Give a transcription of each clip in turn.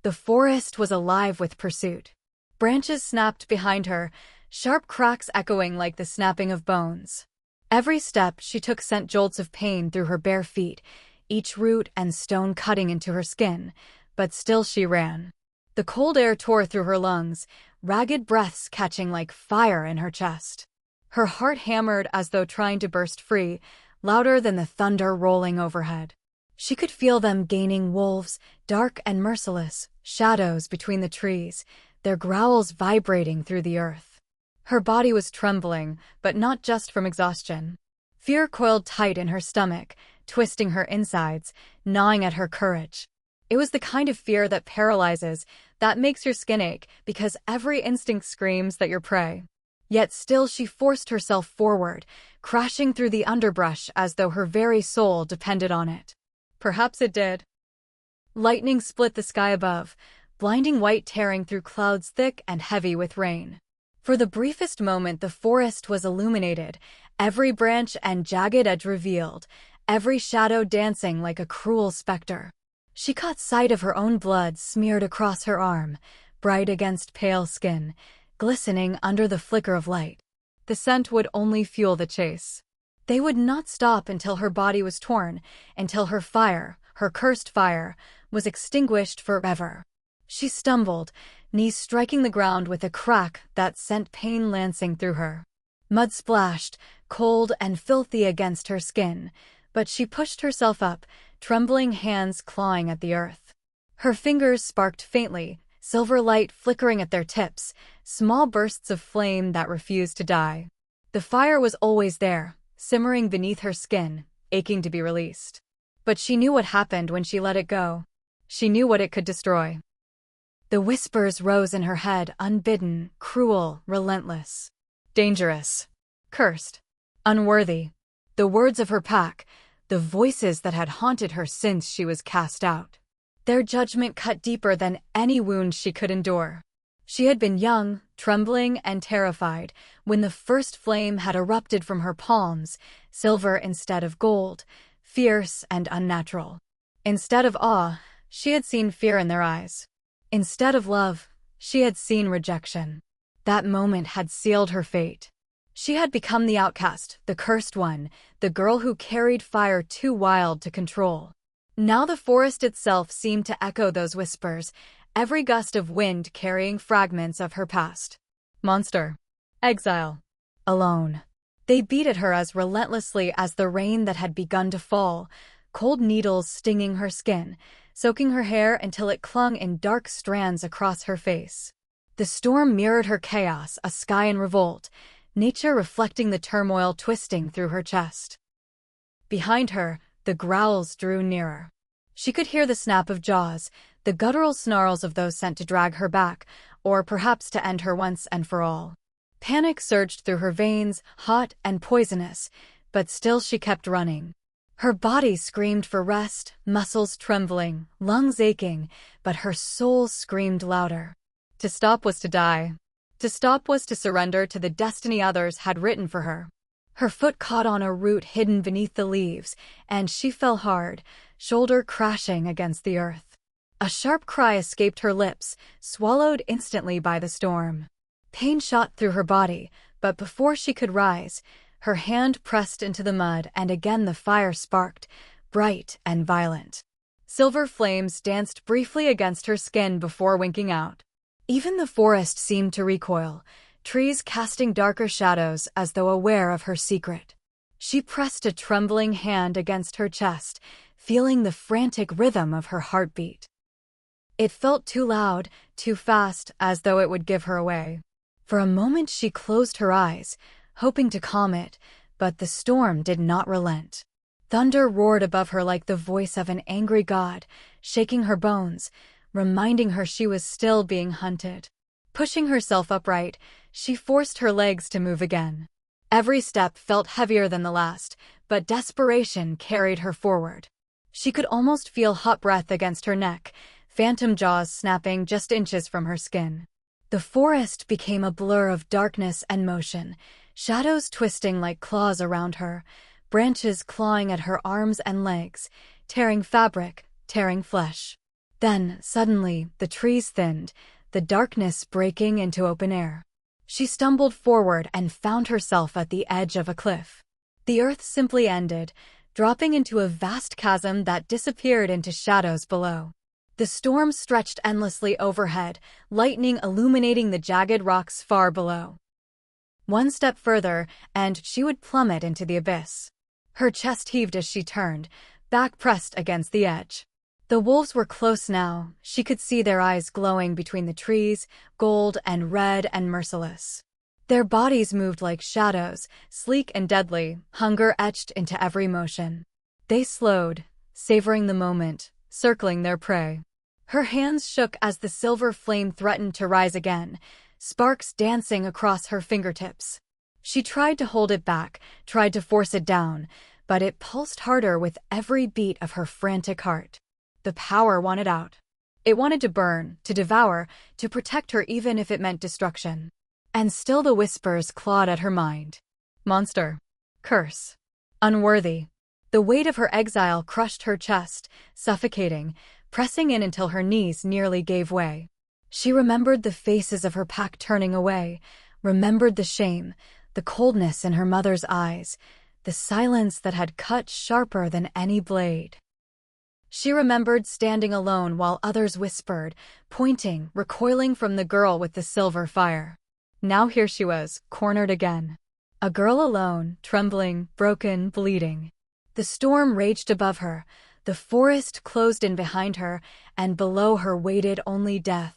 The forest was alive with pursuit. Branches snapped behind her, sharp cracks echoing like the snapping of bones. Every step she took sent jolts of pain through her bare feet, each root and stone cutting into her skin, but still she ran. The cold air tore through her lungs, ragged breaths catching like fire in her chest. Her heart hammered as though trying to burst free, louder than the thunder rolling overhead. She could feel them gaining, wolves, dark and merciless, shadows between the trees, their growls vibrating through the earth. Her body was trembling, but not just from exhaustion. Fear coiled tight in her stomach, twisting her insides, gnawing at her courage. It was the kind of fear that paralyzes, that makes your skin ache because every instinct screams that you're prey. Yet still she forced herself forward, crashing through the underbrush as though her very soul depended on it. Perhaps it did. Lightning split the sky above, blinding white tearing through clouds thick and heavy with rain. For the briefest moment the forest was illuminated, every branch and jagged edge revealed, every shadow dancing like a cruel specter. She caught sight of her own blood smeared across her arm, bright against pale skin, glistening under the flicker of light. The scent would only fuel the chase. They would not stop until her body was torn, until her fire, her cursed fire, was extinguished forever. She stumbled, knees striking the ground with a crack that sent pain lancing through her. Mud splashed, cold and filthy against her skin, but she pushed herself up, trembling hands clawing at the earth. Her fingers sparked faintly, silver light flickering at their tips, small bursts of flame that refused to die. The fire was always there, simmering beneath her skin, aching to be released. But she knew what happened when she let it go. She knew what it could destroy. The whispers rose in her head, unbidden, cruel, relentless. Dangerous. Cursed. Unworthy. The words of her pack, the voices that had haunted her since she was cast out. Their judgment cut deeper than any wound she could endure. She had been young, trembling, and terrified when the first flame had erupted from her palms, silver instead of gold, fierce and unnatural. Instead of awe, she had seen fear in their eyes. Instead of love, she had seen rejection. That moment had sealed her fate. She had become the outcast, the cursed one, the girl who carried fire too wild to control. Now the forest itself seemed to echo those whispers, every gust of wind carrying fragments of her past. Monster. Exile. Alone. They beat at her as relentlessly as the rain that had begun to fall, cold needles stinging her skin, soaking her hair until it clung in dark strands across her face. The storm mirrored her chaos, a sky in revolt, nature reflecting the turmoil twisting through her chest. Behind her, the growls drew nearer. She could hear the snap of jaws, the guttural snarls of those sent to drag her back, or perhaps to end her once and for all. Panic surged through her veins, hot and poisonous, but still she kept running. Her body screamed for rest, muscles trembling, lungs aching, but her soul screamed louder. To stop was to die. To stop was to surrender to the destiny others had written for her. Her foot caught on a root hidden beneath the leaves, and she fell hard, shoulder crashing against the earth. A sharp cry escaped her lips, swallowed instantly by the storm. Pain shot through her body, but before she could rise, her hand pressed into the mud and again the fire sparked, bright and violent. Silver flames danced briefly against her skin before winking out. Even the forest seemed to recoil, trees casting darker shadows as though aware of her secret. She pressed a trembling hand against her chest, feeling the frantic rhythm of her heartbeat. It felt too loud, too fast, as though it would give her away. For a moment she closed her eyes, hoping to calm it, but the storm did not relent. Thunder roared above her like the voice of an angry god, shaking her bones, reminding her she was still being hunted. Pushing herself upright, she forced her legs to move again. Every step felt heavier than the last, but desperation carried her forward. She could almost feel hot breath against her neck, phantom jaws snapping just inches from her skin. The forest became a blur of darkness and motion, shadows twisting like claws around her, branches clawing at her arms and legs, tearing fabric, tearing flesh. Then, suddenly, the trees thinned, the darkness breaking into open air. She stumbled forward and found herself at the edge of a cliff. The earth simply ended, dropping into a vast chasm that disappeared into shadows below. The storm stretched endlessly overhead, lightning illuminating the jagged rocks far below. One step further, and she would plummet into the abyss. Her chest heaved as she turned, back pressed against the edge. The wolves were close now. She could see their eyes glowing between the trees, gold and red and merciless. Their bodies moved like shadows, sleek and deadly, hunger etched into every motion. They slowed, savoring the moment, circling their prey. Her hands shook as the silver flame threatened to rise again, sparks dancing across her fingertips. She tried to hold it back, tried to force it down, but it pulsed harder with every beat of her frantic heart. The power wanted out. It wanted to burn, to devour, to protect her even if it meant destruction. And still the whispers clawed at her mind. Monster. Curse. Unworthy. The weight of her exile crushed her chest, suffocating, pressing in until her knees nearly gave way. She remembered the faces of her pack turning away, remembered the shame, the coldness in her mother's eyes, the silence that had cut sharper than any blade. She remembered standing alone while others whispered, pointing, recoiling from the girl with the silver fire. Now here she was, cornered again. A girl alone, trembling, broken, bleeding. The storm raged above her, the forest closed in behind her, and below her waited only death.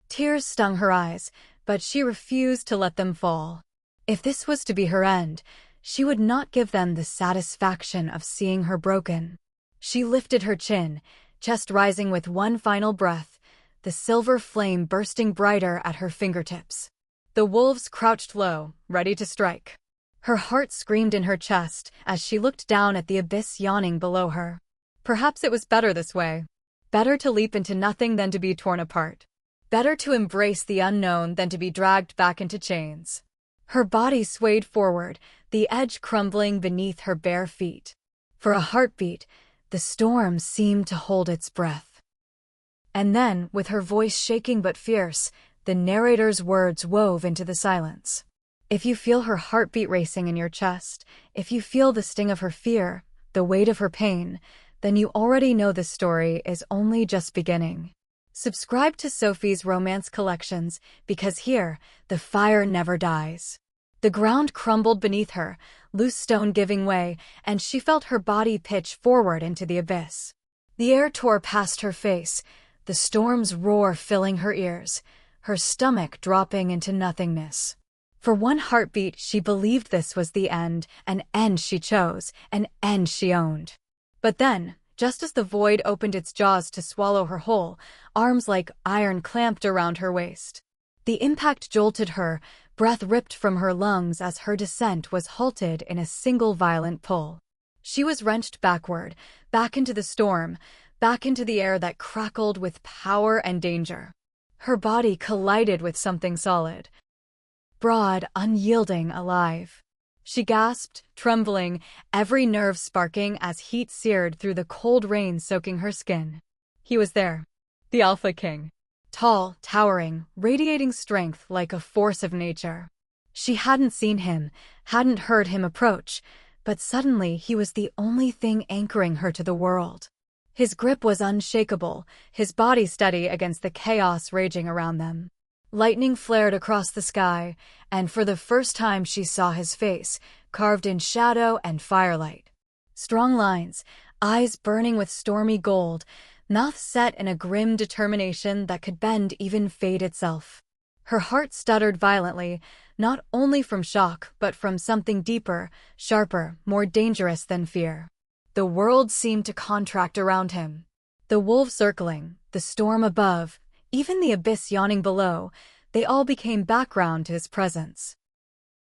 Tears stung her eyes, but she refused to let them fall. If this was to be her end, she would not give them the satisfaction of seeing her broken. She lifted her chin, chest rising with one final breath, the silver flame bursting brighter at her fingertips. The wolves crouched low, ready to strike. Her heart screamed in her chest as she looked down at the abyss yawning below her. Perhaps it was better this way. Better to leap into nothing than to be torn apart. Better to embrace the unknown than to be dragged back into chains. Her body swayed forward, the edge crumbling beneath her bare feet. For a heartbeat, the storm seemed to hold its breath. And then, with her voice shaking but fierce, the narrator's words wove into the silence. If you feel her heartbeat racing in your chest, if you feel the sting of her fear, the weight of her pain, then you already know the story is only just beginning. Subscribe to Sophie's Romance Collections, because here, the fire never dies. The ground crumbled beneath her, loose stone giving way, and she felt her body pitch forward into the abyss. The air tore past her face, the storm's roar filling her ears, her stomach dropping into nothingness. For one heartbeat, she believed this was the end, an end she chose, an end she owned. But then, just as the void opened its jaws to swallow her whole, arms like iron clamped around her waist. The impact jolted her, breath ripped from her lungs as her descent was halted in a single violent pull. She was wrenched backward, back into the storm, back into the air that crackled with power and danger. Her body collided with something solid. Broad, unyielding, alive. She gasped, trembling, every nerve sparking as heat seared through the cold rain soaking her skin. He was there. The Alpha King. Tall, towering, radiating strength like a force of nature. She hadn't seen him, hadn't heard him approach, but suddenly he was the only thing anchoring her to the world. His grip was unshakable, his body steady against the chaos raging around them. Lightning flared across the sky, and for the first time she saw his face, carved in shadow and firelight. Strong lines, eyes burning with stormy gold, mouth set in a grim determination that could bend even fate itself. Her heart stuttered violently, not only from shock but from something deeper, sharper, more dangerous than fear. The world seemed to contract around him. The wolves circling, the storm above, even the abyss yawning below, they all became background to his presence.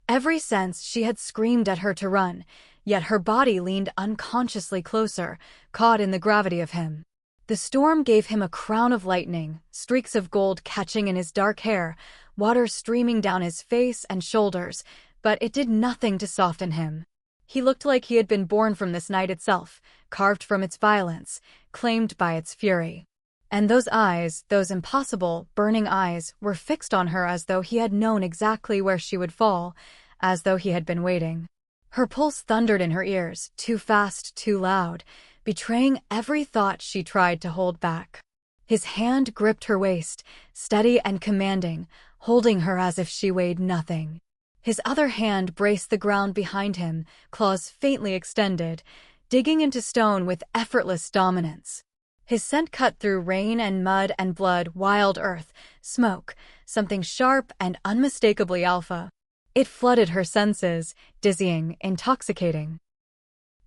Every sense she had screamed at her to run, yet her body leaned unconsciously closer, caught in the gravity of him. The storm gave him a crown of lightning, streaks of gold catching in his dark hair, water streaming down his face and shoulders, but it did nothing to soften him. He looked like he had been born from this night itself, carved from its violence, claimed by its fury. And those eyes, those impossible, burning eyes, were fixed on her as though he had known exactly where she would fall, as though he had been waiting. Her pulse thundered in her ears, too fast, too loud, betraying every thought she tried to hold back. His hand gripped her waist, steady and commanding, holding her as if she weighed nothing. His other hand braced the ground behind him, claws faintly extended, digging into stone with effortless dominance. His scent cut through rain and mud and blood, wild earth, smoke, something sharp and unmistakably alpha. It flooded her senses, dizzying, intoxicating.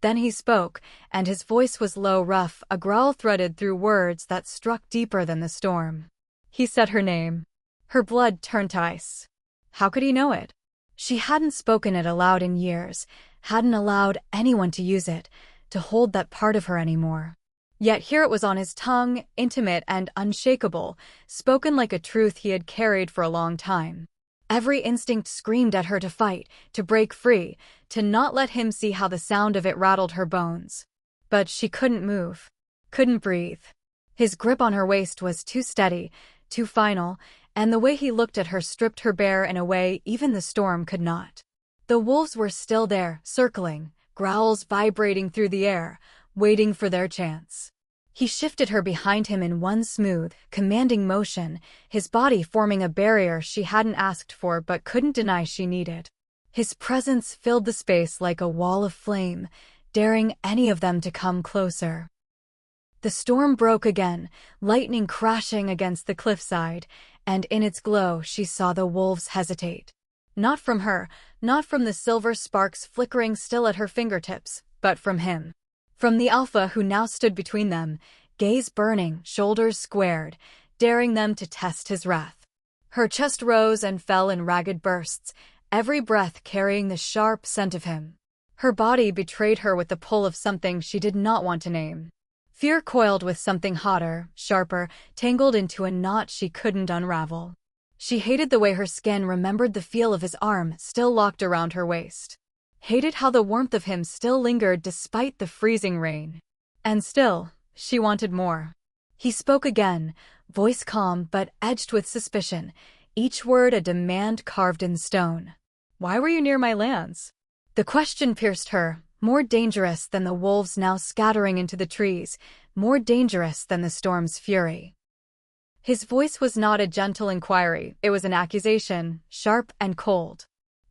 Then he spoke, and his voice was low, rough, a growl threaded through words that struck deeper than the storm. He said her name. Her blood turned to ice. How could he know it? She hadn't spoken it aloud in years, hadn't allowed anyone to use it, to hold that part of her anymore. Yet here it was on his tongue, intimate and unshakable, spoken like a truth he had carried for a long time. Every instinct screamed at her to fight, to break free, to not let him see how the sound of it rattled her bones. But she couldn't move, couldn't breathe. His grip on her waist was too steady, too final, and the way he looked at her stripped her bare in a way even the storm could not. The wolves were still there, circling, growls vibrating through the air, waiting for their chance. He shifted her behind him in one smooth, commanding motion, his body forming a barrier she hadn't asked for but couldn't deny she needed. His presence filled the space like a wall of flame, daring any of them to come closer. The storm broke again, lightning crashing against the cliffside, and in its glow she saw the wolves hesitate. Not from her, not from the silver sparks flickering still at her fingertips, but from him. From the alpha who now stood between them, gaze burning, shoulders squared, daring them to test his wrath. Her chest rose and fell in ragged bursts, every breath carrying the sharp scent of him. Her body betrayed her with the pull of something she did not want to name. Fear coiled with something hotter, sharper, tangled into a knot she couldn't unravel. She hated the way her skin remembered the feel of his arm still locked around her waist. Hated how the warmth of him still lingered despite the freezing rain. And still, she wanted more. He spoke again, voice calm but edged with suspicion, each word a demand carved in stone. Why were you near my lands? The question pierced her, more dangerous than the wolves now scattering into the trees, more dangerous than the storm's fury. His voice was not a gentle inquiry, it was an accusation, sharp and cold.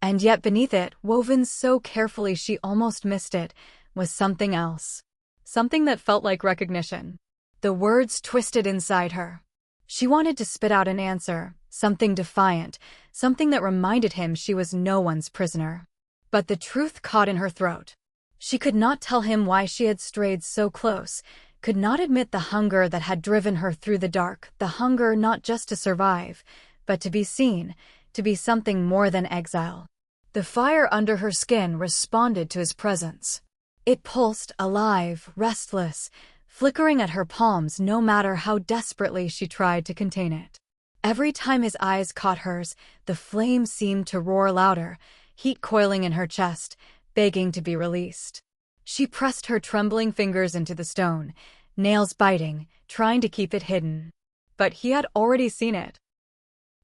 And yet beneath it, woven so carefully she almost missed it, was something else. Something that felt like recognition. The words twisted inside her. She wanted to spit out an answer, something defiant, something that reminded him she was no one's prisoner. But the truth caught in her throat. She could not tell him why she had strayed so close, could not admit the hunger that had driven her through the dark, the hunger not just to survive, but to be seen, to be something more than exile. The fire under her skin responded to his presence. It pulsed, alive, restless, flickering at her palms no matter how desperately she tried to contain it. Every time his eyes caught hers, the flame seemed to roar louder, heat coiling in her chest, begging to be released. She pressed her trembling fingers into the stone, nails biting, trying to keep it hidden. But he had already seen it.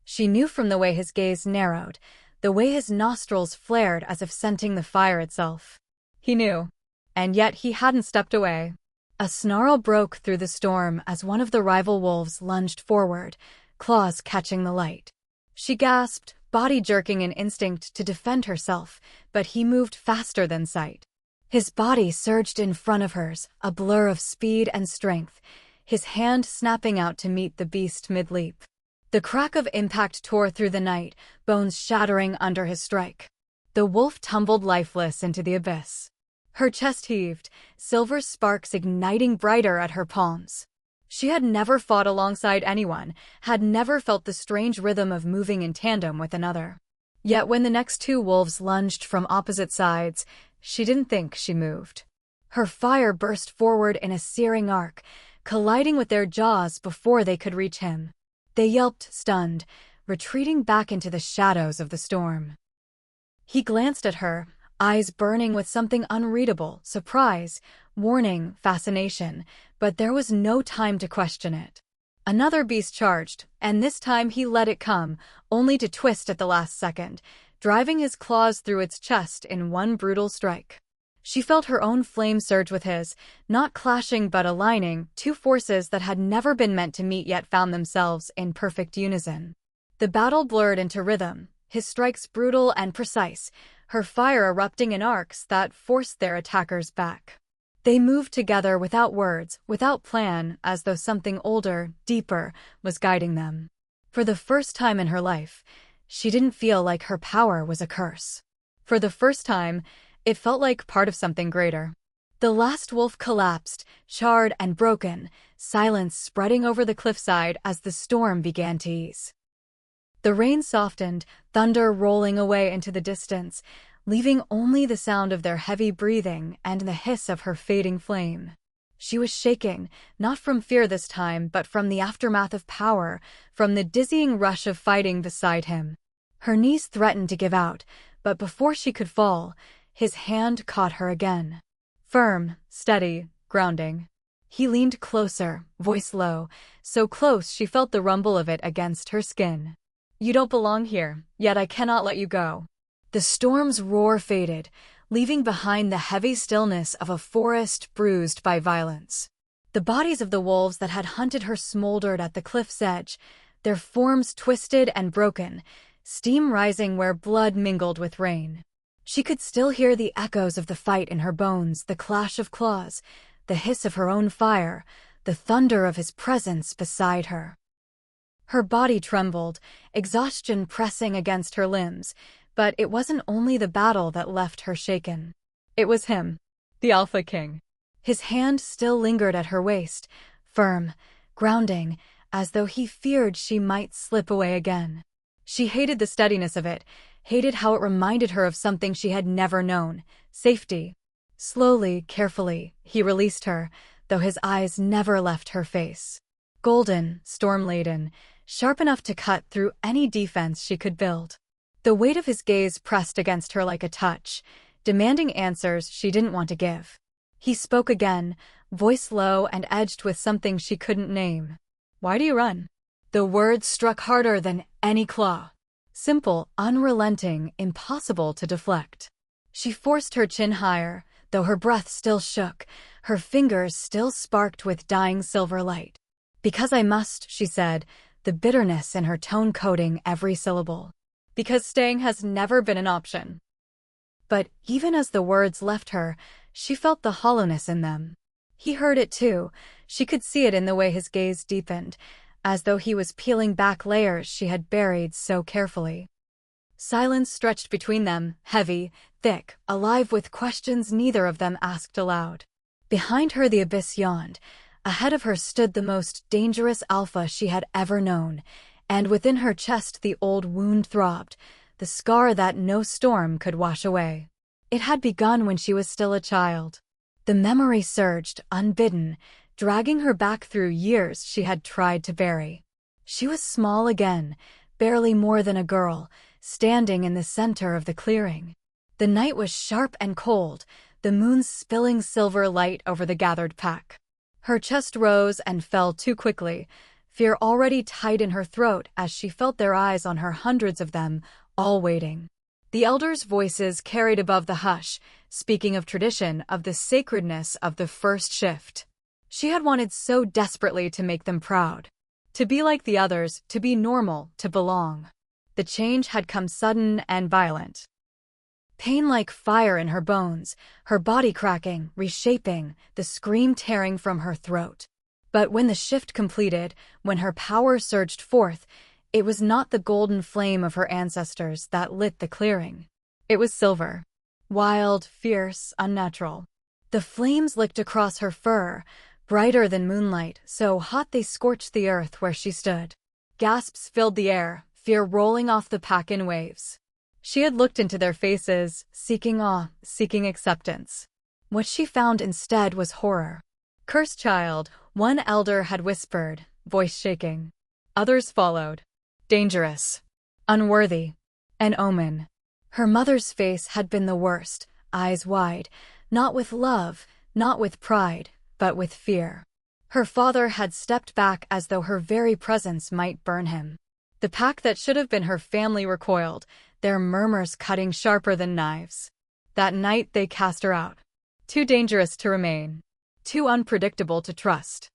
She knew from the way his gaze narrowed, the way his nostrils flared as if scenting the fire itself. He knew. And yet he hadn't stepped away. A snarl broke through the storm as one of the rival wolves lunged forward, claws catching the light. She gasped, body jerking in instinct to defend herself, but he moved faster than sight. His body surged in front of hers, a blur of speed and strength, his hand snapping out to meet the beast mid-leap. The crack of impact tore through the night, bones shattering under his strike. The wolf tumbled lifeless into the abyss. Her chest heaved, silver sparks igniting brighter at her palms. She had never fought alongside anyone, had never felt the strange rhythm of moving in tandem with another. Yet when the next two wolves lunged from opposite sides, she didn't think she moved. Her fire burst forward in a searing arc, colliding with their jaws before they could reach him. They yelped, stunned, retreating back into the shadows of the storm. He glanced at her, eyes burning with something unreadable, surprise, warning, fascination, but there was no time to question it. Another beast charged, and this time he let it come, only to twist at the last second, driving his claws through its chest in one brutal strike. She felt her own flame surge with his, not clashing but aligning, two forces that had never been meant to meet yet found themselves in perfect unison. The battle blurred into rhythm, his strikes brutal and precise, her fire erupting in arcs that forced their attackers back. They moved together without words, without plan, as though something older, deeper, was guiding them. For the first time in her life, she didn't feel like her power was a curse. For the first time, it felt like part of something greater. The last wolf collapsed, charred and broken, silence spreading over the cliffside as the storm began to ease. The rain softened, thunder rolling away into the distance, leaving only the sound of their heavy breathing and the hiss of her fading flame. She was shaking, not from fear this time, but from the aftermath of power, from the dizzying rush of fighting beside him. Her knees threatened to give out, but before she could fall, his hand caught her again. Firm, steady, grounding. He leaned closer, voice low, so close she felt the rumble of it against her skin. "You don't belong here, yet I cannot let you go." The storm's roar faded, leaving behind the heavy stillness of a forest bruised by violence. The bodies of the wolves that had hunted her smoldered at the cliff's edge, their forms twisted and broken, steam rising where blood mingled with rain. She could still hear the echoes of the fight in her bones, the clash of claws, the hiss of her own fire, the thunder of his presence beside her. Her body trembled, exhaustion pressing against her limbs, but it wasn't only the battle that left her shaken. It was him, the Alpha King. His hand still lingered at her waist, firm, grounding, as though he feared she might slip away again. She hated the steadiness of it, hated how it reminded her of something she had never known, safety. Slowly, carefully, he released her, though his eyes never left her face. Golden, storm-laden, sharp enough to cut through any defense she could build. The weight of his gaze pressed against her like a touch, demanding answers she didn't want to give. He spoke again, voice low and edged with something she couldn't name. "Why do you run?" The words struck harder than any claw. Simple, unrelenting, impossible to deflect. She forced her chin higher, though her breath still shook, her fingers still sparked with dying silver light. "Because I must," she said, the bitterness in her tone coating every syllable. "Because staying has never been an option." But even as the words left her, she felt the hollowness in them. He heard it too. She could see it in the way his gaze deepened, as though he was peeling back layers she had buried so carefully. Silence stretched between them, heavy, thick, alive with questions neither of them asked aloud. Behind her the abyss yawned. Ahead of her stood the most dangerous alpha she had ever known, and within her chest the old wound throbbed, the scar that no storm could wash away. It had begun when she was still a child. The memory surged, unbidden, dragging her back through years she had tried to bury. She was small again, barely more than a girl, standing in the center of the clearing. The night was sharp and cold, the moon spilling silver light over the gathered pack. Her chest rose and fell too quickly, fear already tight in her throat as she felt their eyes on her, hundreds of them, all waiting. The elders' voices carried above the hush, speaking of tradition, of the sacredness of the first shift. She had wanted so desperately to make them proud. To be like the others, to be normal, to belong. The change had come sudden and violent. Pain like fire in her bones, her body cracking, reshaping, the scream tearing from her throat. But when the shift completed, when her power surged forth, it was not the golden flame of her ancestors that lit the clearing. It was silver. Wild, fierce, unnatural. The flames licked across her fur, brighter than moonlight, so hot they scorched the earth where she stood. Gasps filled the air, fear rolling off the pack in waves. She had looked into their faces, seeking awe, seeking acceptance. What she found instead was horror. "Cursed child," one elder had whispered, voice shaking. Others followed. "Dangerous. Unworthy. An omen." Her mother's face had been the worst, eyes wide, not with love, not with pride, but with fear. Her father had stepped back as though her very presence might burn him. The pack that should have been her family recoiled, their murmurs cutting sharper than knives. That night they cast her out. Too dangerous to remain. Too unpredictable to trust.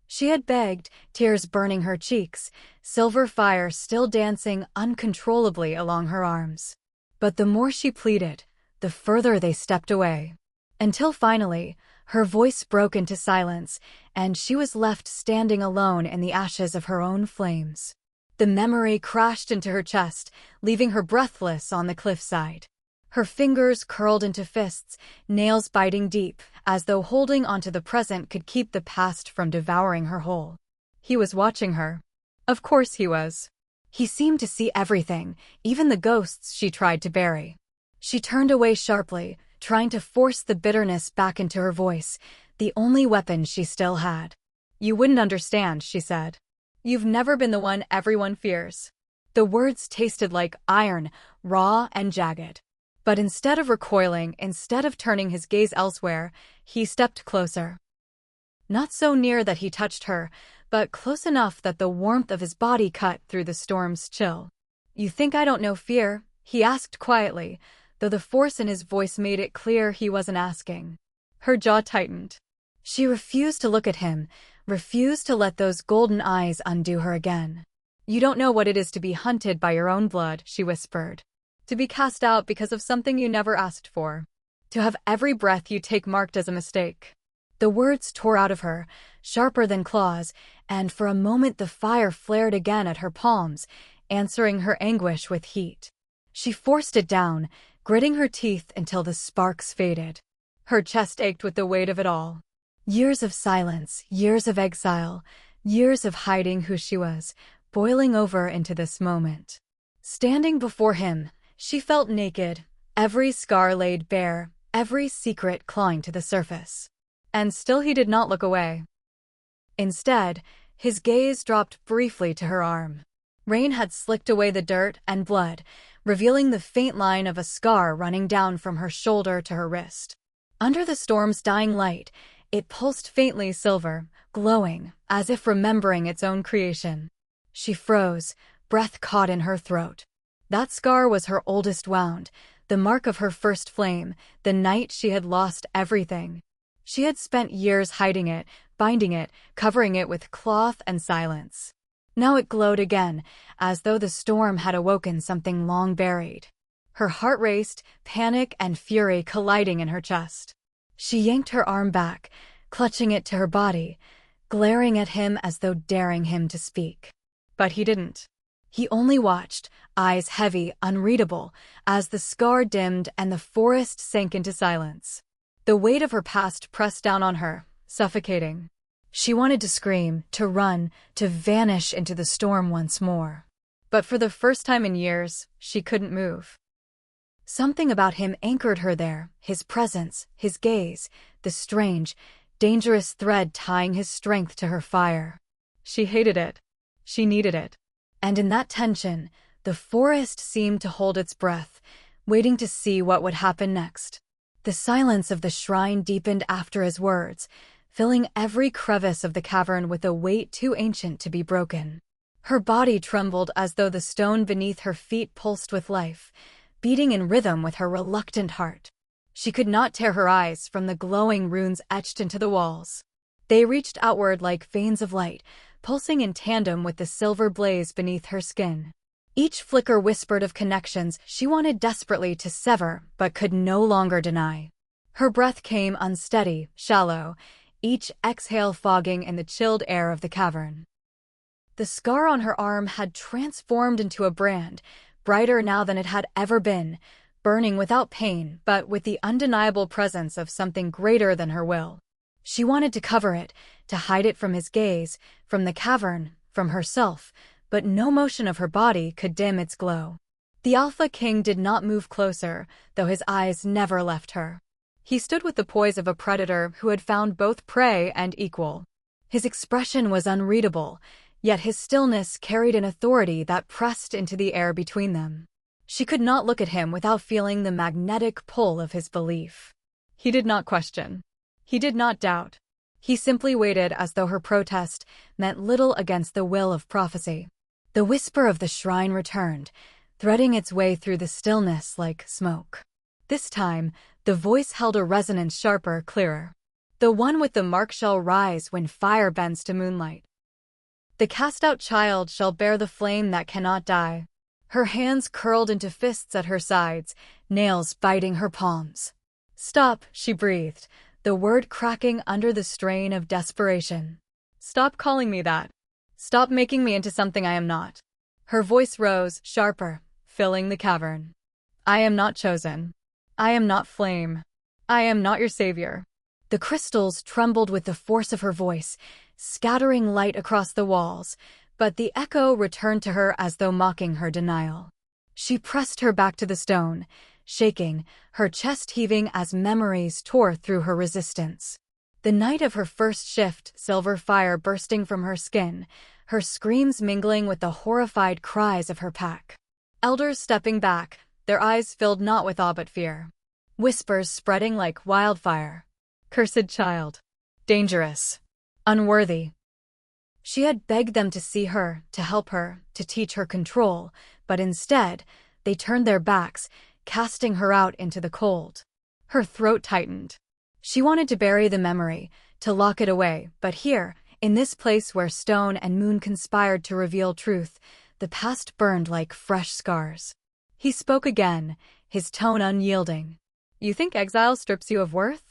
She had begged, tears burning her cheeks, silver fire still dancing uncontrollably along her arms. But the more she pleaded, the further they stepped away. Until finally, her voice broke into silence, and she was left standing alone in the ashes of her own flames. The memory crashed into her chest, leaving her breathless on the cliffside. Her fingers curled into fists, nails biting deep, as though holding onto the present could keep the past from devouring her whole. He was watching her. Of course he was. He seemed to see everything, even the ghosts she tried to bury. She turned away sharply, trying to force the bitterness back into her voice, the only weapon she still had. "You wouldn't understand," she said. "You've never been the one everyone fears." The words tasted like iron, raw and jagged. But instead of recoiling, instead of turning his gaze elsewhere, he stepped closer. Not so near that he touched her, but close enough that the warmth of his body cut through the storm's chill. "You think I don't know fear?" he asked quietly, though the force in his voice made it clear he wasn't asking. Her jaw tightened. She refused to look at him, refused to let those golden eyes undo her again. "You don't know what it is to be hunted by your own blood," she whispered. "To be cast out because of something you never asked for. To have every breath you take marked as a mistake." The words tore out of her, sharper than claws, and for a moment the fire flared again at her palms, answering her anguish with heat. She forced it down, gritting her teeth until the sparks faded. Her chest ached with the weight of it all. Years of silence, years of exile, years of hiding who she was, boiling over into this moment. Standing before him, she felt naked, every scar laid bare, every secret clawing to the surface. And still he did not look away. Instead, his gaze dropped briefly to her arm. Rain had slicked away the dirt and blood, revealing the faint line of a scar running down from her shoulder to her wrist. Under the storm's dying light, it pulsed faintly silver, glowing, as if remembering its own creation. She froze, breath caught in her throat. That scar was her oldest wound, the mark of her first flame, the night she had lost everything. She had spent years hiding it, binding it, covering it with cloth and silence. Now it glowed again, as though the storm had awoken something long buried. Her heart raced, panic and fury colliding in her chest. She yanked her arm back, clutching it to her body, glaring at him as though daring him to speak. But he didn't. He only watched, eyes heavy, unreadable, as the scar dimmed and the forest sank into silence. The weight of her past pressed down on her, suffocating. She wanted to scream, to run, to vanish into the storm once more. But for the first time in years, she couldn't move. Something about him anchored her there, his presence, his gaze, the strange, dangerous thread tying his strength to her fire. She hated it. She needed it. And in that tension, the forest seemed to hold its breath, waiting to see what would happen next. The silence of the shrine deepened after his words, filling every crevice of the cavern with a weight too ancient to be broken. Her body trembled as though the stone beneath her feet pulsed with life, beating in rhythm with her reluctant heart. She could not tear her eyes from the glowing runes etched into the walls. They reached outward like veins of light, pulsing in tandem with the silver blaze beneath her skin. Each flicker whispered of connections she wanted desperately to sever but could no longer deny. Her breath came unsteady, shallow, each exhale fogging in the chilled air of the cavern. The scar on her arm had transformed into a brand, brighter now than it had ever been, burning without pain but with the undeniable presence of something greater than her will. She wanted to cover it, to hide it from his gaze, from the cavern, from herself, but no motion of her body could dim its glow. The Alpha King did not move closer, though his eyes never left her. He stood with the poise of a predator who had found both prey and equal. His expression was unreadable, yet his stillness carried an authority that pressed into the air between them. She could not look at him without feeling the magnetic pull of his belief. He did not question. He did not doubt. He simply waited as though her protest meant little against the will of prophecy. The whisper of the shrine returned, threading its way through the stillness like smoke. This time, the voice held a resonance sharper, clearer. The one with the mark shall rise when fire bends to moonlight. The cast-out child shall bear the flame that cannot die. Her hands curled into fists at her sides, nails biting her palms. "Stop," she breathed, the word cracking under the strain of desperation. "Stop calling me that. Stop making me into something I am not." Her voice rose, sharper, filling the cavern. "I am not chosen. I am not flame. I am not your savior." The crystals trembled with the force of her voice, scattering light across the walls, but the echo returned to her as though mocking her denial. She pressed her back to the stone, shaking, her chest heaving as memories tore through her resistance. The night of her first shift, silver fire bursting from her skin, her screams mingling with the horrified cries of her pack. Elders stepping back, their eyes filled not with awe but fear. Whispers spreading like wildfire. "Cursed child. Dangerous. Unworthy." She had begged them to see her, to help her, to teach her control, but instead, they turned their backs, casting her out into the cold. Her throat tightened. She wanted to bury the memory, to lock it away, but here, in this place where stone and moon conspired to reveal truth, the past burned like fresh scars. He spoke again, his tone unyielding. "You think exile strips you of worth?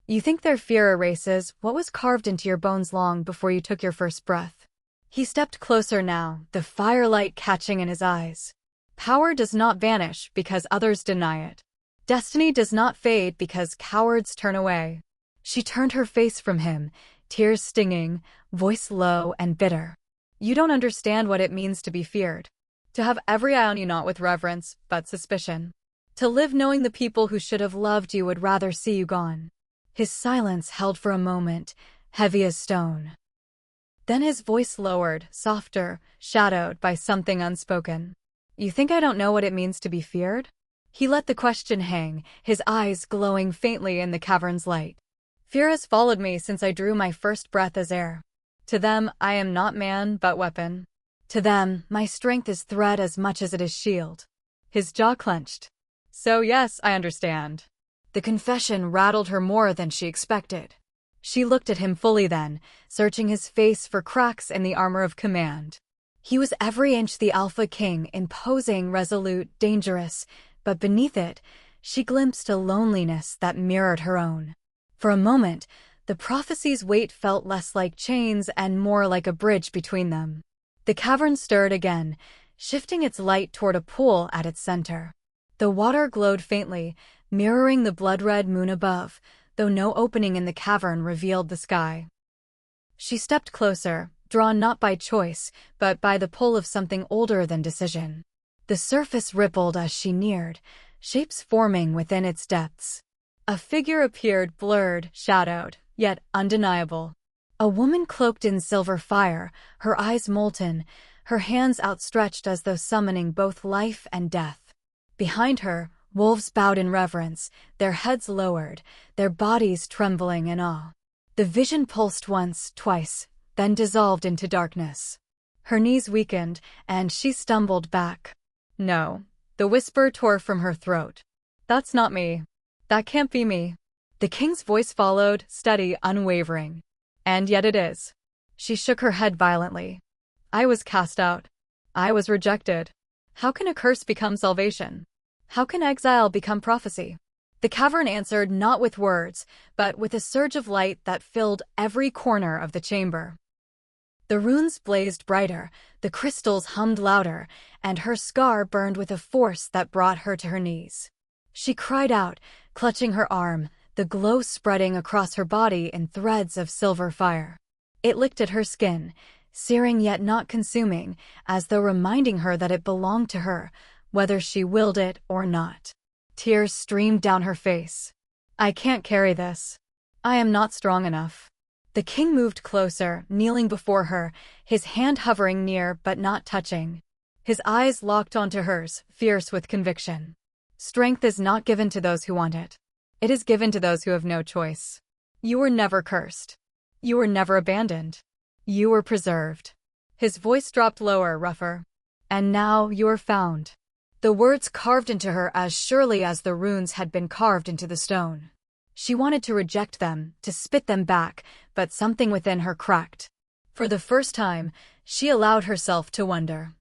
You think their fear erases what was carved into your bones long before you took your first breath?" He stepped closer now, the firelight catching in his eyes. Power does not vanish because others deny it. Destiny does not fade because cowards turn away. She turned her face from him, tears stinging, voice low and bitter. "You don't understand what it means to be feared. To have every eye on you not with reverence, but suspicion. To live knowing the people who should have loved you would rather see you gone." His silence held for a moment, heavy as stone. Then his voice lowered, softer, shadowed by something unspoken. "You think I don't know what it means to be feared?" He let the question hang, his eyes glowing faintly in the cavern's light. "Fear has followed me since I drew my first breath as air. To them, I am not man, but weapon. To them, my strength is thread as much as it is shield." His jaw clenched. "So yes, I understand." The confession rattled her more than she expected. She looked at him fully then, searching his face for cracks in the armor of command. He was every inch the Alpha King, imposing, resolute, dangerous, but beneath it, she glimpsed a loneliness that mirrored her own. For a moment, the prophecy's weight felt less like chains and more like a bridge between them. The cavern stirred again, shifting its light toward a pool at its center. The water glowed faintly, mirroring the blood-red moon above, though no opening in the cavern revealed the sky. She stepped closer, drawn not by choice, but by the pull of something older than decision. The surface rippled as she neared, shapes forming within its depths. A figure appeared, blurred, shadowed, yet undeniable. A woman cloaked in silver fire, her eyes molten, her hands outstretched as though summoning both life and death. Behind her, wolves bowed in reverence, their heads lowered, their bodies trembling in awe. The vision pulsed once, twice, then dissolved into darkness. Her knees weakened, and she stumbled back. "No." The whisper tore from her throat. "That's not me. That can't be me." The king's voice followed, steady, unwavering. "And yet it is." She shook her head violently. "I was cast out. I was rejected. How can a curse become salvation? How can exile become prophecy?" The cavern answered not with words, but with a surge of light that filled every corner of the chamber. The runes blazed brighter, the crystals hummed louder, and her scar burned with a force that brought her to her knees. She cried out, clutching her arm, the glow spreading across her body in threads of silver fire. It licked at her skin, searing yet not consuming, as though reminding her that it belonged to her, whether she willed it or not. Tears streamed down her face. "I can't carry this. I am not strong enough." The king moved closer, kneeling before her, his hand hovering near but not touching. His eyes locked onto hers, fierce with conviction. "Strength is not given to those who want it. It is given to those who have no choice. You were never cursed. You were never abandoned. You were preserved. His voice dropped lower, rougher. And now you are found. The words carved into her as surely as the runes had been carved into the stone. She wanted to reject them, to spit them back, but something within her cracked. For the first time, she allowed herself to wonder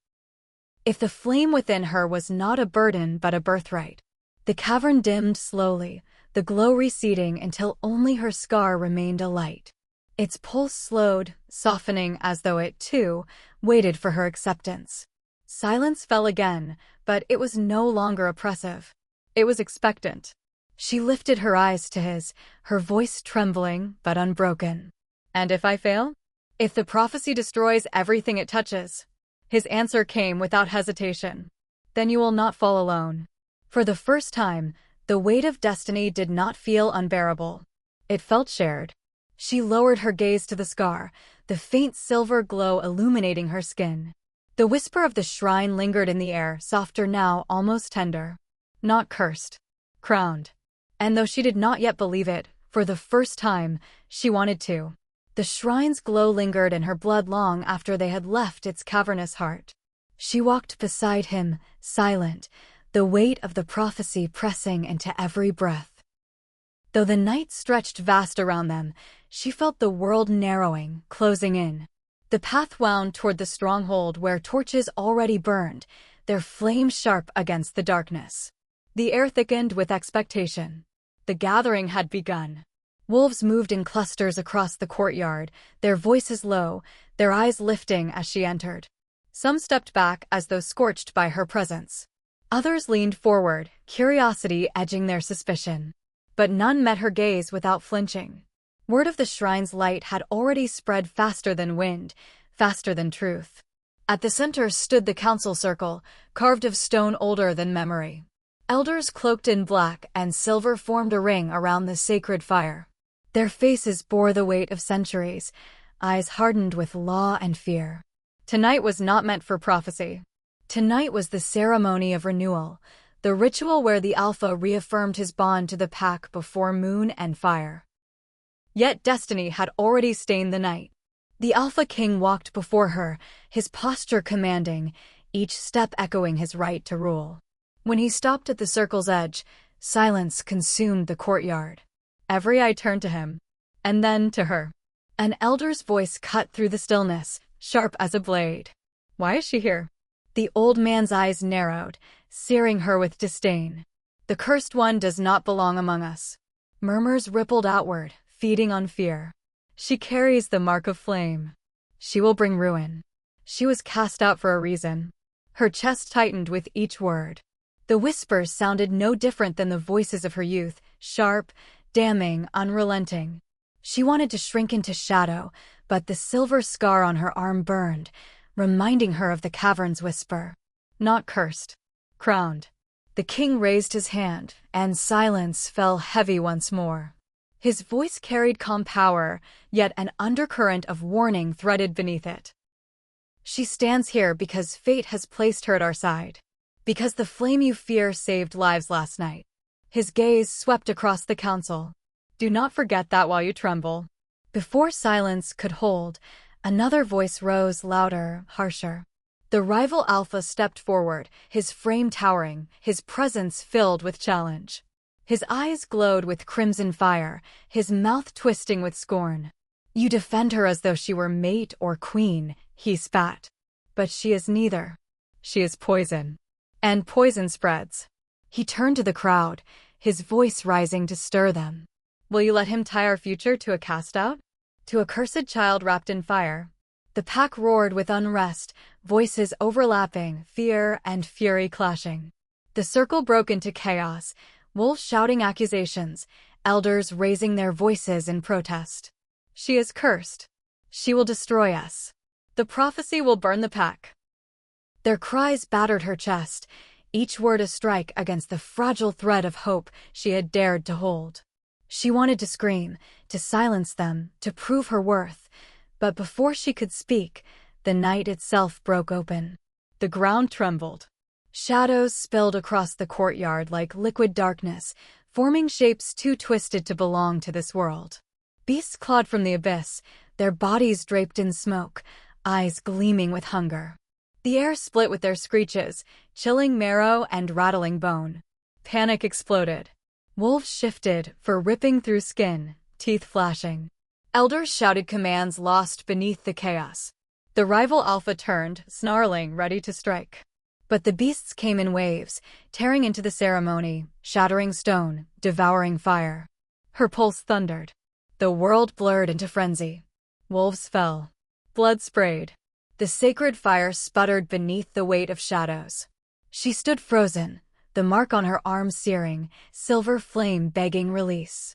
if the flame within her was not a burden but a birthright. The cavern dimmed slowly, the glow receding until only her scar remained alight. Its pulse slowed, softening as though it, too, waited for her acceptance. Silence fell again, but it was no longer oppressive. It was expectant. She lifted her eyes to his, her voice trembling but unbroken. And if I fail? If the prophecy destroys everything it touches? His answer came without hesitation. Then you will not fall alone. For the first time, the weight of destiny did not feel unbearable. It felt shared. She lowered her gaze to the scar, the faint silver glow illuminating her skin. The whisper of the shrine lingered in the air, softer now, almost tender. Not cursed. Crowned. And though she did not yet believe it, for the first time, she wanted to. The shrine's glow lingered in her blood long after they had left its cavernous heart. She walked beside him, silent, the weight of the prophecy pressing into every breath. Though the night stretched vast around them, she felt the world narrowing, closing in. The path wound toward the stronghold where torches already burned, their flame sharp against the darkness. The air thickened with expectation. The gathering had begun. Wolves moved in clusters across the courtyard, their voices low, their eyes lifting as she entered. Some stepped back as though scorched by her presence. Others leaned forward, curiosity edging their suspicion. But none met her gaze without flinching. Word of the shrine's light had already spread faster than wind, faster than truth. At the center stood the council circle, carved of stone older than memory. Elders cloaked in black and silver formed a ring around the sacred fire. Their faces bore the weight of centuries, eyes hardened with law and fear. Tonight was not meant for prophecy. Tonight was the ceremony of renewal, the ritual where the Alpha reaffirmed his bond to the pack before moon and fire. Yet destiny had already stained the night. The Alpha King walked before her, his posture commanding, each step echoing his right to rule. When he stopped at the circle's edge, silence consumed the courtyard. Every eye turned to him, and then to her. An elder's voice cut through the stillness, sharp as a blade. Why is she here? The old man's eyes narrowed, searing her with disdain. The cursed one does not belong among us. Murmurs rippled outward, feeding on fear. She carries the mark of flame. She will bring ruin. She was cast out for a reason. Her chest tightened with each word. The whispers sounded no different than the voices of her youth, sharp, damning, unrelenting. She wanted to shrink into shadow, but the silver scar on her arm burned, reminding her of the cavern's whisper. Not cursed. Crowned. The king raised his hand, and silence fell heavy once more. His voice carried calm power, yet an undercurrent of warning threaded beneath it. She stands here because fate has placed her at our side. Because the flame you fear saved lives last night. His gaze swept across the council. Do not forget that while you tremble. Before silence could hold, another voice rose louder, harsher. The rival Alpha stepped forward, his frame towering, his presence filled with challenge. His eyes glowed with crimson fire, his mouth twisting with scorn. You defend her as though she were mate or queen, he spat. But she is neither. She is poison. And poison spreads. He turned to the crowd, his voice rising to stir them. Will you let him tie our future to a cast-out? To a cursed child wrapped in fire? The pack roared with unrest, voices overlapping, fear and fury clashing. The circle broke into chaos, wolves shouting accusations, elders raising their voices in protest. She is cursed. She will destroy us. The prophecy will burn the pack. Their cries battered her chest, each word a strike against the fragile thread of hope she had dared to hold. She wanted to scream, to silence them, to prove her worth, but before she could speak, the night itself broke open. The ground trembled. Shadows spilled across the courtyard like liquid darkness, forming shapes too twisted to belong to this world. Beasts clawed from the abyss, their bodies draped in smoke, eyes gleaming with hunger. The air split with their screeches, chilling marrow and rattling bone. Panic exploded. Wolves shifted, fur ripping through skin, teeth flashing. Elders shouted commands lost beneath the chaos. The rival alpha turned, snarling, ready to strike. But the beasts came in waves, tearing into the ceremony, shattering stone, devouring fire. Her pulse thundered. The world blurred into frenzy. Wolves fell. Blood sprayed. The sacred fire sputtered beneath the weight of shadows. She stood frozen, the mark on her arm searing, silver flame begging release.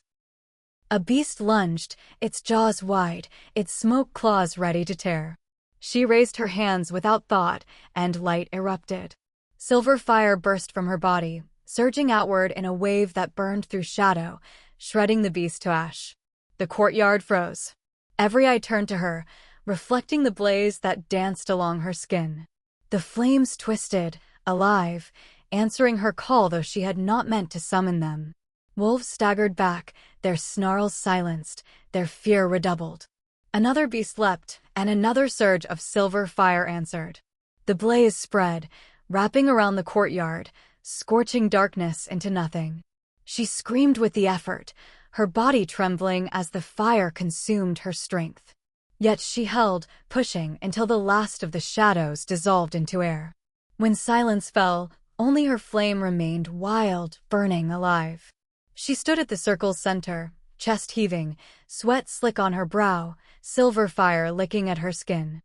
A beast lunged, its jaws wide, its smoke claws ready to tear. She raised her hands without thought, and light erupted. Silver fire burst from her body, surging outward in a wave that burned through shadow, shredding the beast to ash. The courtyard froze. Every eye turned to her, reflecting the blaze that danced along her skin. The flames twisted, alive, answering her call though she had not meant to summon them. Wolves staggered back, their snarls silenced, their fear redoubled. Another beast leapt, and another surge of silver fire answered. The blaze spread, wrapping around the courtyard, scorching darkness into nothing. She screamed with the effort, her body trembling as the fire consumed her strength. Yet she held, pushing until the last of the shadows dissolved into air. When silence fell, only her flame remained wild, burning alive. She stood at the circle's center, chest heaving, sweat slick on her brow, silver fire licking at her skin.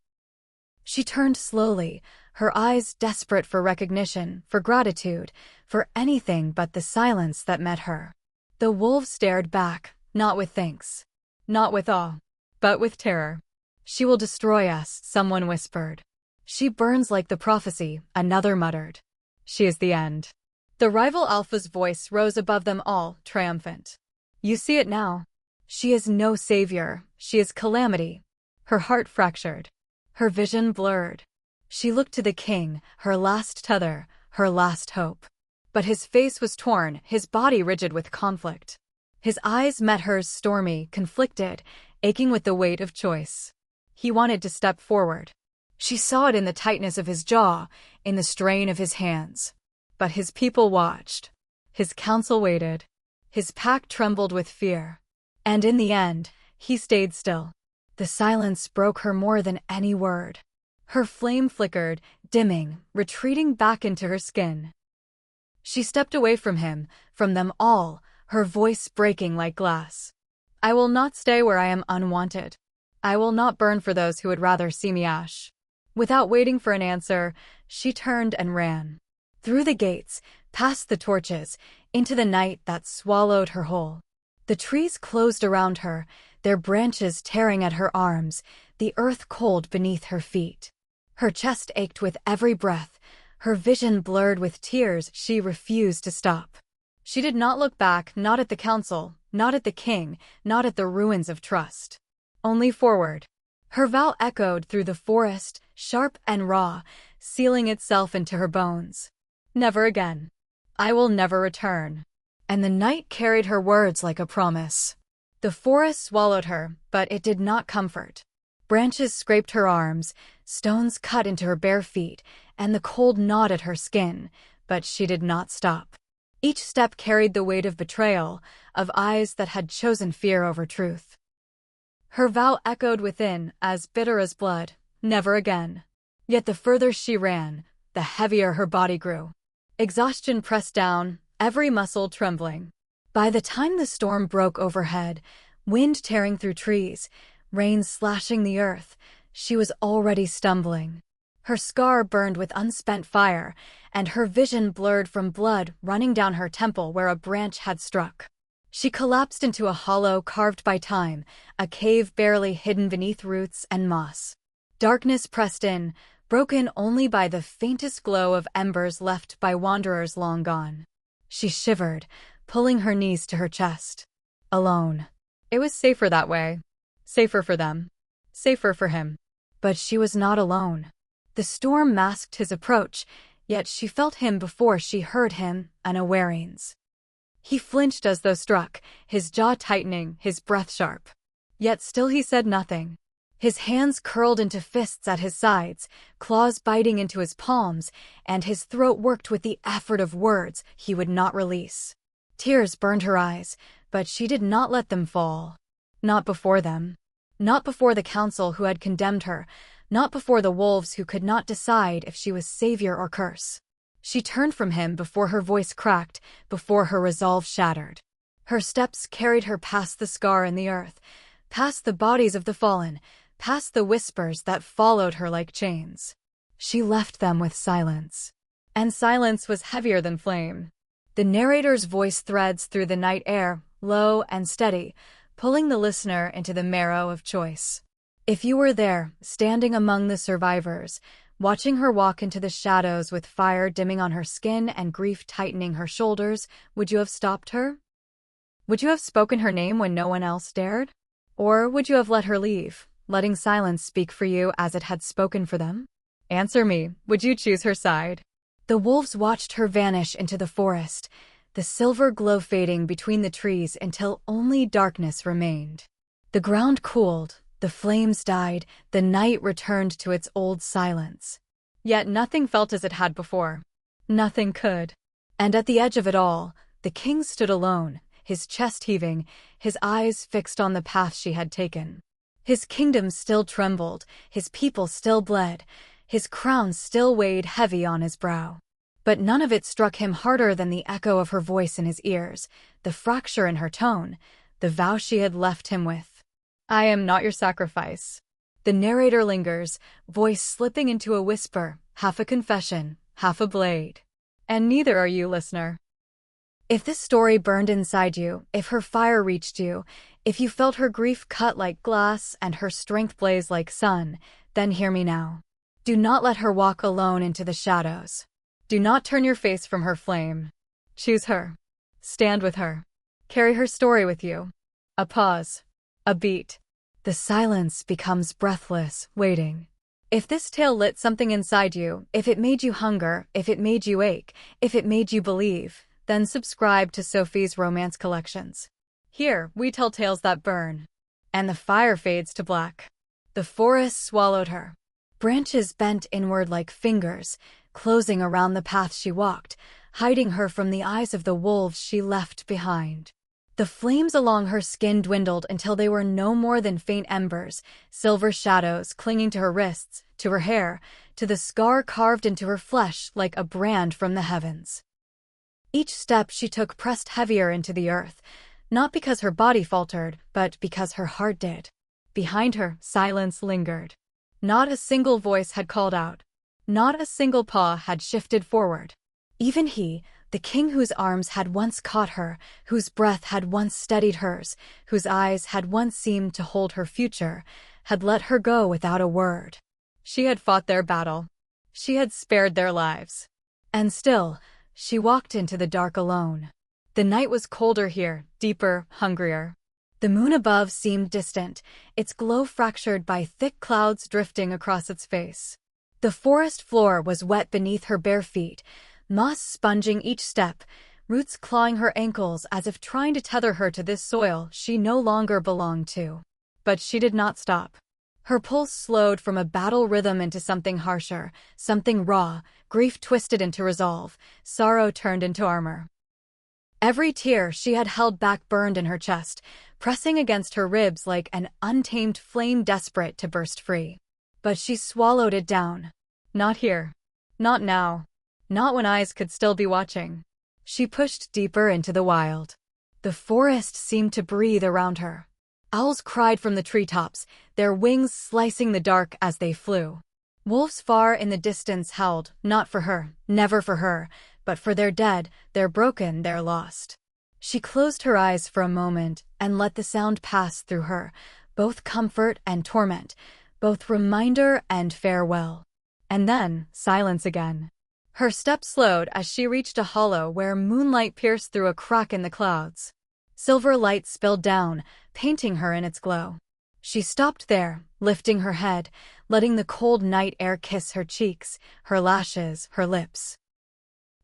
She turned slowly, her eyes desperate for recognition, for gratitude, for anything but the silence that met her. The wolves stared back, not with thanks, not with awe, but with terror. "She will destroy us," someone whispered. "She burns like the prophecy," another muttered. "She is the end." The rival alpha's voice rose above them all, triumphant. "You see it now. She is no savior, she is calamity." Her heart fractured. Her vision blurred. She looked to the king, her last tether, her last hope. But his face was torn, his body rigid with conflict. His eyes met hers stormy, conflicted, aching with the weight of choice. He wanted to step forward. She saw it in the tightness of his jaw, in the strain of his hands. But his people watched. His council waited. His pack trembled with fear. And in the end, he stayed still. The silence broke her more than any word. Her flame flickered, dimming, retreating back into her skin. She stepped away from him, from them all, her voice breaking like glass. "I will not stay where I am unwanted. I will not burn for those who would rather see me ash." Without waiting for an answer, she turned and ran. Through the gates, past the torches, into the night that swallowed her whole. The trees closed around her, their branches tearing at her arms, the earth cold beneath her feet. Her chest ached with every breath, her vision blurred with tears she refused to stop. She did not look back, not at the council, not at the king, not at the ruins of trust. Only forward. Her vow echoed through the forest, sharp and raw, sealing itself into her bones. "Never again. I will never return." And the night carried her words like a promise. The forest swallowed her, but it did not comfort. Branches scraped her arms, stones cut into her bare feet, and the cold gnawed at her skin, but she did not stop. Each step carried the weight of betrayal, of eyes that had chosen fear over truth. Her vow echoed within, as bitter as blood, never again. Yet the further she ran, the heavier her body grew. Exhaustion pressed down, every muscle trembling. By the time the storm broke overhead, wind tearing through trees, rain slashing the earth, she was already stumbling. Her scar burned with unspent fire, and her vision blurred from blood running down her temple where a branch had struck. She collapsed into a hollow carved by time, a cave barely hidden beneath roots and moss. Darkness pressed in, broken only by the faintest glow of embers left by wanderers long gone. She shivered, pulling her knees to her chest. Alone. It was safer that way. Safer for them. Safer for him. But she was not alone. The storm masked his approach, yet she felt him before she heard him, unawares. He flinched as though struck, his jaw tightening, his breath sharp. Yet still he said nothing. His hands curled into fists at his sides, claws biting into his palms, and his throat worked with the effort of words he would not release. Tears burned her eyes, but she did not let them fall. Not before them. Not before the council who had condemned her, not before the wolves who could not decide if she was savior or curse. She turned from him before her voice cracked, before her resolve shattered. Her steps carried her past the scar in the earth, past the bodies of the fallen, past the whispers that followed her like chains. She left them with silence. And silence was heavier than flame. The narrator's voice threads through the night air, low and steady, pulling the listener into the marrow of choice. If you were there, standing among the survivors, watching her walk into the shadows with fire dimming on her skin and grief tightening her shoulders, would you have stopped her? Would you have spoken her name when no one else dared? Or would you have let her leave, letting silence speak for you as it had spoken for them? Answer me, would you choose her side? The wolves watched her vanish into the forest, the silver glow fading between the trees until only darkness remained. The ground cooled, the flames died, the night returned to its old silence. Yet nothing felt as it had before. Nothing could. And at the edge of it all, the king stood alone, his chest heaving, his eyes fixed on the path she had taken. His kingdom still trembled, his people still bled, his crown still weighed heavy on his brow. But none of it struck him harder than the echo of her voice in his ears, the fracture in her tone, the vow she had left him with. I am not your sacrifice. The narrator lingers, voice slipping into a whisper, half a confession, half a blade. And neither are you, listener. If this story burned inside you, if her fire reached you, if you felt her grief cut like glass and her strength blaze like sun, then hear me now. Do not let her walk alone into the shadows. Do not turn your face from her flame. Choose her. Stand with her. Carry her story with you. A pause. A beat. The silence becomes breathless, waiting. If this tale lit something inside you, if it made you hunger, if it made you ache, if it made you believe, then subscribe to Sophie's Romance Collections. Here, we tell tales that burn. And the fire fades to black. The forest swallowed her. Branches bent inward like fingers, closing around the path she walked, hiding her from the eyes of the wolves she left behind. The flames along her skin dwindled until they were no more than faint embers, silver shadows clinging to her wrists, to her hair, to the scar carved into her flesh like a brand from the heavens. Each step she took pressed heavier into the earth, not because her body faltered, but because her heart did. Behind her, silence lingered. Not a single voice had called out. Not a single paw had shifted forward. Even he, the king whose arms had once caught her, whose breath had once steadied hers, whose eyes had once seemed to hold her future, had let her go without a word. She had fought their battle. She had spared their lives. And still, she walked into the dark alone. The night was colder here, deeper, hungrier. The moon above seemed distant, its glow fractured by thick clouds drifting across its face. The forest floor was wet beneath her bare feet, moss sponging each step, roots clawing her ankles as if trying to tether her to this soil she no longer belonged to. But she did not stop. Her pulse slowed from a battle rhythm into something harsher, something raw, grief twisted into resolve, sorrow turned into armor. Every tear she had held back burned in her chest, pressing against her ribs like an untamed flame desperate to burst free. But she swallowed it down. Not here. Not now. Not when eyes could still be watching. She pushed deeper into the wild. The forest seemed to breathe around her. Owls cried from the treetops, their wings slicing the dark as they flew. Wolves far in the distance howled, not for her, never for her, but for their dead, their broken, their lost. She closed her eyes for a moment and let the sound pass through her, both comfort and torment, both reminder and farewell. And then, silence again. Her steps slowed as she reached a hollow where moonlight pierced through a crack in the clouds. Silver light spilled down, painting her in its glow. She stopped there, lifting her head, letting the cold night air kiss her cheeks, her lashes, her lips.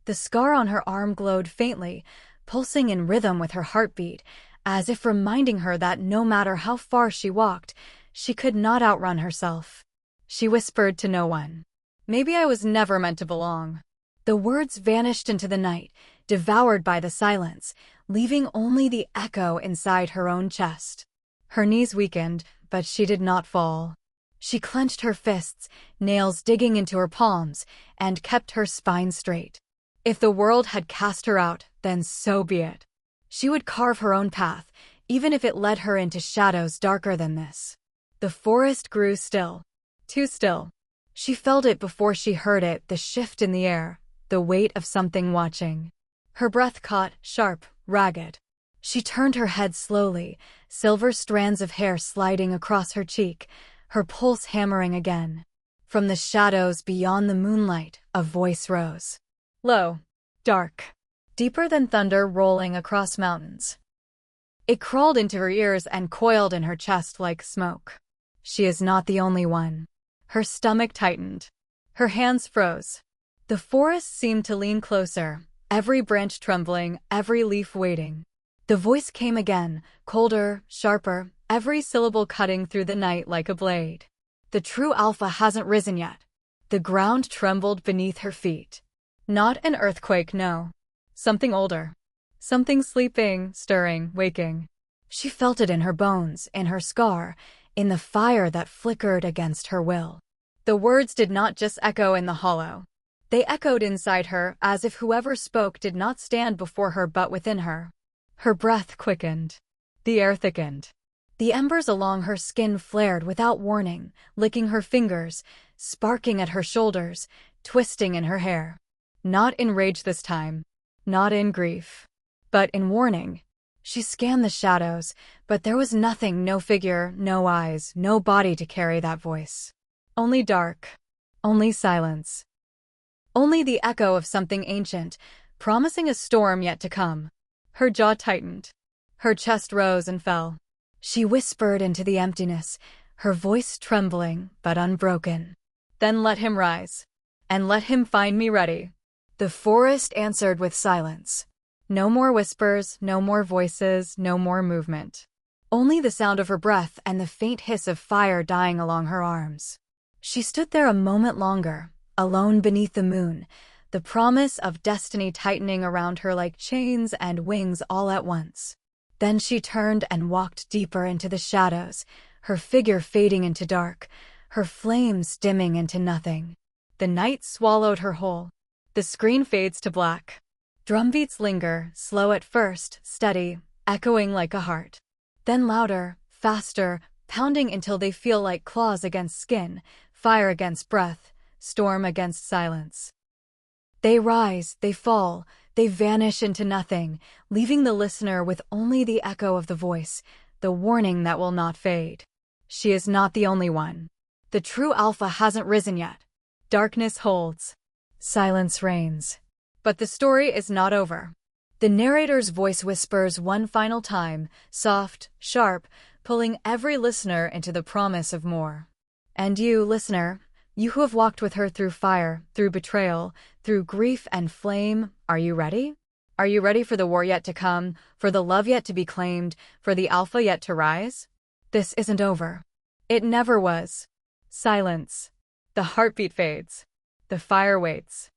The scar on her arm glowed faintly, pulsing in rhythm with her heartbeat, as if reminding her that no matter how far she walked, She could not outrun herself. She whispered to no one. Maybe I was never meant to belong. The words vanished into the night, devoured by the silence, leaving only the echo inside her own chest. Her knees weakened, but she did not fall. She clenched her fists, nails digging into her palms, and kept her spine straight. If the world had cast her out, then so be it. She would carve her own path, even if it led her into shadows darker than this. The forest grew still. Too still. She felt it before she heard it, the shift in the air, the weight of something watching. Her breath caught, sharp, ragged. She turned her head slowly, silver strands of hair sliding across her cheek, her pulse hammering again. From the shadows beyond the moonlight, a voice rose. Low, dark, deeper than thunder rolling across mountains. It crawled into her ears and coiled in her chest like smoke. She is not the only one. Her stomach tightened. Her hands froze. The forest seemed to lean closer, every branch trembling, every leaf waiting. The voice came again, colder, sharper, every syllable cutting through the night like a blade. The true alpha hasn't risen yet. The ground trembled beneath her feet. Not an earthquake, no. Something older. Something sleeping, stirring, waking. She felt it in her bones, in her scar, in the fire that flickered against her will. The words did not just echo in the hollow. They echoed inside her, as if whoever spoke did not stand before her but within her. Her breath quickened. The air thickened. The embers along her skin flared without warning, licking her fingers, sparking at her shoulders, twisting in her hair. Not in rage this time. Not in grief. But in warning. She scanned the shadows, but there was nothing, no figure, no eyes, no body to carry that voice. Only dark. Only silence. Only the echo of something ancient, promising a storm yet to come. Her jaw tightened. Her chest rose and fell. She whispered into the emptiness, her voice trembling but unbroken. Then let him rise. And let him find me ready. The forest answered with silence. No more whispers, no more voices, no more movement. Only the sound of her breath and the faint hiss of fire dying along her arms. She stood there a moment longer, alone beneath the moon, the promise of destiny tightening around her like chains and wings all at once. Then she turned and walked deeper into the shadows, her figure fading into dark, her flames dimming into nothing. The night swallowed her whole. The screen fades to black. Drumbeats linger, slow at first, steady, echoing like a heart. Then louder, faster, pounding until they feel like claws against skin, fire against breath, storm against silence. They rise, they fall, they vanish into nothing, leaving the listener with only the echo of the voice, the warning that will not fade. She is not the only one. The true alpha hasn't risen yet. Darkness holds. Silence reigns. But the story is not over. The narrator's voice whispers one final time, soft, sharp, pulling every listener into the promise of more. And you, listener, you who have walked with her through fire, through betrayal, through grief and flame, are you ready? Are you ready for the war yet to come, for the love yet to be claimed, for the alpha yet to rise? This isn't over. It never was. Silence. The heartbeat fades. The fire waits.